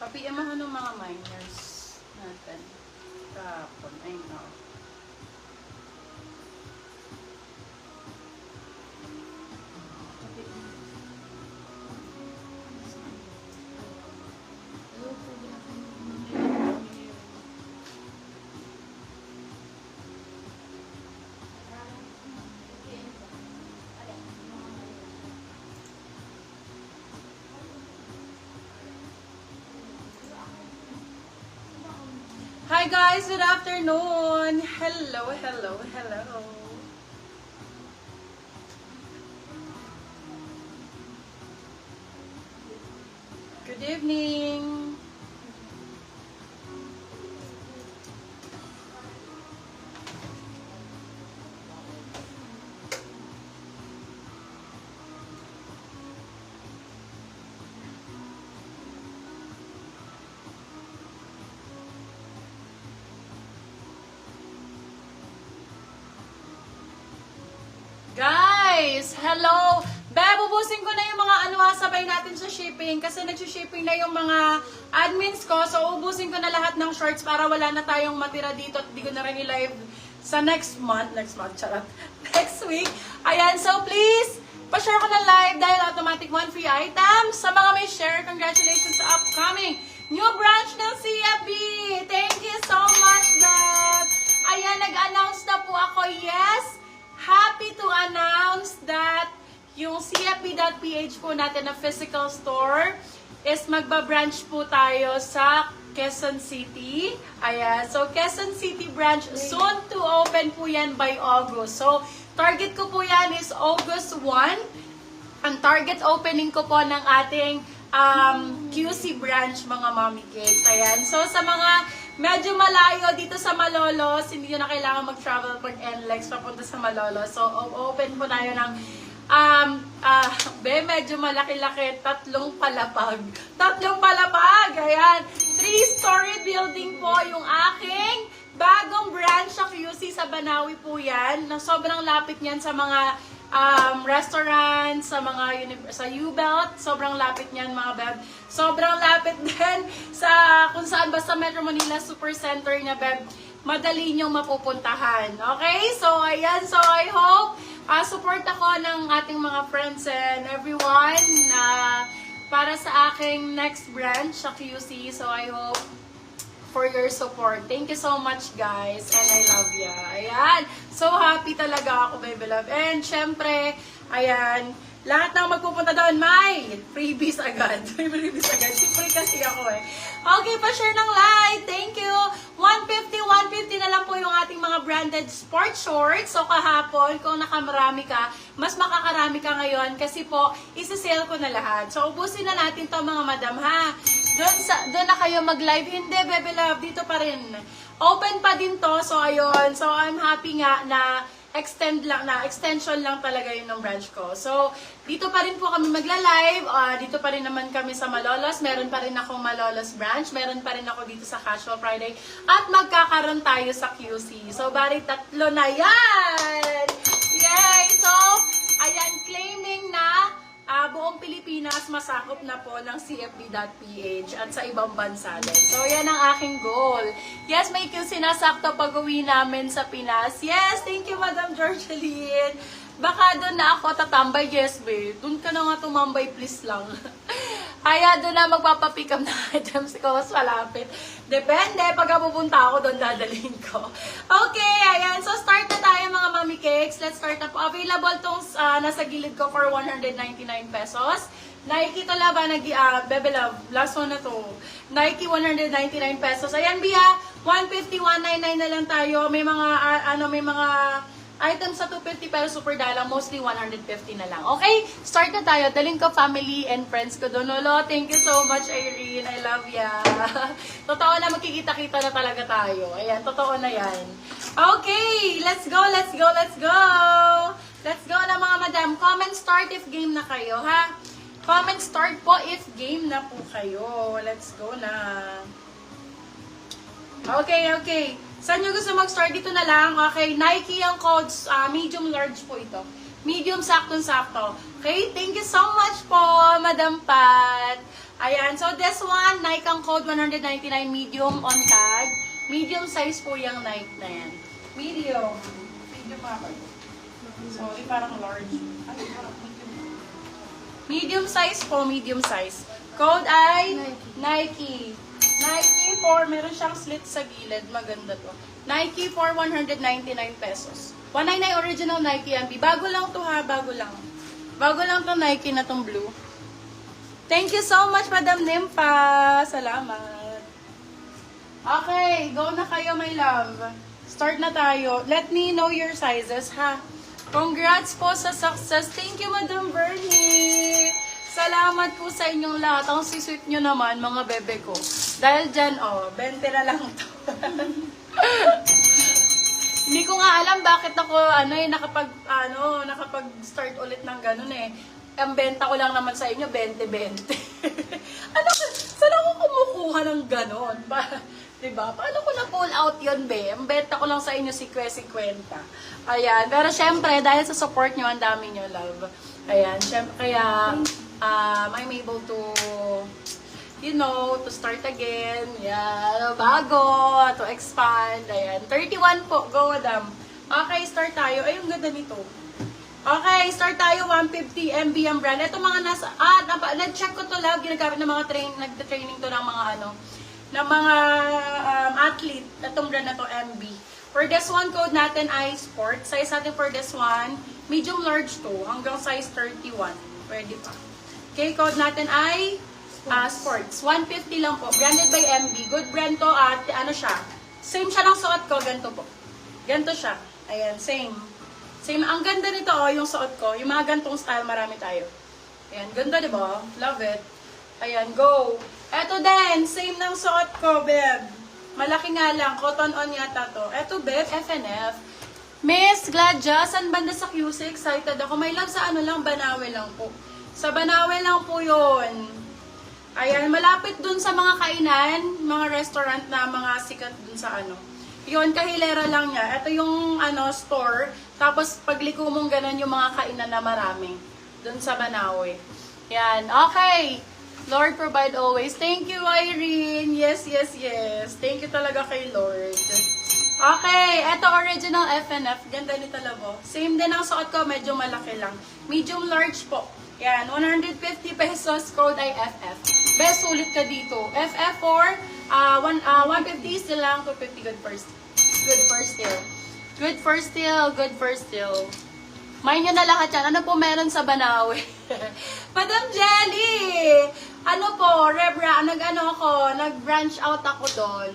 Papiam ako ng mga minors natin. Kahapon. I know. Hi guys, good afternoon. Hello, hello, hello. Good evening. Guys, hello! Beb, ubusin ko na yung mga sabay natin sa shipping kasi nag-shipping na yung mga admins ko. So, ubusin ko na lahat ng shorts para wala na tayong matira dito at di ko na rin i-live sa next month, charot, next week. Ayan, so please, pa-share ko na live dahil automatic 1 free item. Sa mga may share, congratulations sa upcoming new branch ng CFB! Thank you so much, Beb! Ayan, nag-announce na po ako, yes! Happy to announce that yung CFB.ph po natin na physical store is magba-branch po tayo sa Quezon City. Ayan. So, Quezon City branch, soon to open po yan by August. So, target ko po yan is August 1. Ang target opening ko po ng ating QC branch, mga mommy cakes. Ayan. So, sa mga medyo malayo dito sa Malolos, hindi nyo na kailangan mag-travel pag NLEX papunta sa Malolos. So, open po tayo ng medyo malaki-laki, 3 palapag. 3 palapag! Ayan. 3-story building po yung aking bagong branch sa QC sa Banawi po yan. Na sobrang lapit niyan sa mga restaurants, sa mga sa U-Belt, sobrang lapit niyan mga beb. Sobrang lapit din sa kung saan basta Metro Manila Super Center na beb. Madali niyong mapupuntahan. Okay? So, ayan. So, I hope support ako ng ating mga friends and everyone para sa aking next branch sa QC. So, I hope for your support. Thank you so much, guys. And I love ya. Ayan. So happy talaga ako, baby love. And syempre, ayan, lahat ng magpupunta doon, may freebies agad. May freebies agad. Siyempre kasi ako eh. Okay, pa-share ng live. Thank you. 150 na lang po yung ating mga branded sports shorts. So kahapon, kung nakamarami ka, mas makakarami ka ngayon kasi po, isi-sale ko na lahat. So ubusin na natin to mga madam ha. Doon na kayo mag-live. Hindi, baby love. Dito pa rin. Open pa din to. So, ayun. So, I'm happy nga na extension lang talaga yun ng branch ko. So, dito pa rin po kami magla-live. Dito pa rin naman kami sa Malolos. Meron pa rin akong Malolos branch. Meron pa rin ako dito sa Casual Friday. At magkakaroon tayo sa QC. So, bari 3 na yan! Yay! So, ayan, claiming na buong Pilipinas masakop na po ng CFB.ph at sa ibang bansa din. So, yan ang aking goal. Yes, may sinasakto pag-uwi namin sa Pinas. Yes, thank you, Madam Georgeline. Baka doon na ako tatambay. Yes, babe. Doon ka na nga tumambay, please lang. Kaya doon na magpapapick up na items ko, mas malapit. Depende, pag pupunta ako doon, dadalhin ko. Okay, ayan. So, start na tayo mga mommy cakes. Let's start na po. Available tong nasa gilid ko for 199 pesos. Nike to laba, Bebe Love, last one na to. Nike 199 pesos. Ayan, Bia, 150, 199 na lang tayo. May mga, may mga items sa 250 pero super dalang, mostly 150 na lang. Okay, start na tayo. Daling ko family and friends ko doon. Lolo, thank you so much, Irene. I love ya. Totoo na, magkikita-kita na talaga tayo. Ayan, totoo na yan. Okay, let's go, let's go, let's go. Let's go na mga madam. Comment start if game na kayo, ha? Comment start po if game na po kayo. Let's go na. Okay, okay. Saan nyo gusto mag-start? Dito na lang. Okay, Nike ang codes. Medium large po ito. Medium, saktong-sakto. Okay, thank you so much po, Madam Pat. Ayan, so this one, Nike ang code 199 medium on tag. Medium size po yung Nike na yan. Medium. Medium pa ba? Sorry, parang large. Ay, parang medium. Medium size po, medium size. Code ay Nike. Nike for, meron siyang slit sa gilid. Maganda to. Nike for 199 pesos. 199 original Nike MB. Bago lang to ha, bago lang. Bago lang to Nike na tong blue. Thank you so much, Madam Nympha. Salamat. Okay, go na kayo, my love. Start na tayo. Let me know your sizes, ha? Congrats po sa success. Thank you, Madam Bernie. Salamat po sa inyong lahat. Ang sisweet nyo naman, mga bebe ko. Dahil dyan, 20 na lang to. Hindi ko nga alam bakit ako, nakapag-start ulit ng ganun eh. Ang benta ko lang naman sa inyo, 20-20. Saan ako kumukuha ng ganon? Diba? Paano ko na-pull out yun, be? Ang benta ko lang sa inyo, 50. Ayan. Pero syempre, dahil sa support nyo, ang dami nyo, love. Ayan. Syempre, kaya, I'm able to, to start again. Yan. Bago, to expand. Ayan. 31 po. Go, madam. Okay, start tayo. Ay, ang ganda nito. Okay, start tayo. 150 MB ang brand. Ito mga nag-check ko to lang. Ginagamit ng mga nagte-training to ng mga ng mga athlete. Itong brand na to, MB. For this one, code natin ay sport. Size natin for this one, medium large to. Hanggang size 31. Pwede pa. Okay, code natin ay sports. 150 lang po. Branded by MB. Good brand to at siya. Same siya ng suot ko. Ganito po. Ganito siya. Ayan, same. Same. Ang ganda nito, yung suot ko. Yung mga gantong style, marami tayo. Ayan, ganda, diba? Love it. Ayan, go. Eto din, same ng suot ko, beb. Malaki nga lang, cotton on yata to. Eto, beb, FNF. Miss Gladja, saan banda sa QC? Excited ako. May love sa lang, Banawe lang po. Sa Banawe lang po yun. Ayan, malapit dun sa mga kainan, mga restaurant na mga sikat dun sa Yun, kahilera lang niya. Ito yung store. Tapos pagliko mong ganun yung mga kainan na marami. Dun sa Banawe. Yan. Okay. Lord provide always. Thank you, Irene. Yes, yes, yes. Thank you talaga kay Lord. Okay. Ito original FNF. Ganda ni Talabo. Same din ang suot ko. Medyo malaki lang. Medium large po. Yan. 150 pesos. Code ay FF. Best sulit ka dito. FF for 150 still lang. 250 good first. Good first still. Good first still. Good first still. Main nyo na lahat yan. Ano po meron sa Banawe? Madam Jelly! Rebra, nag-branch out ako doon.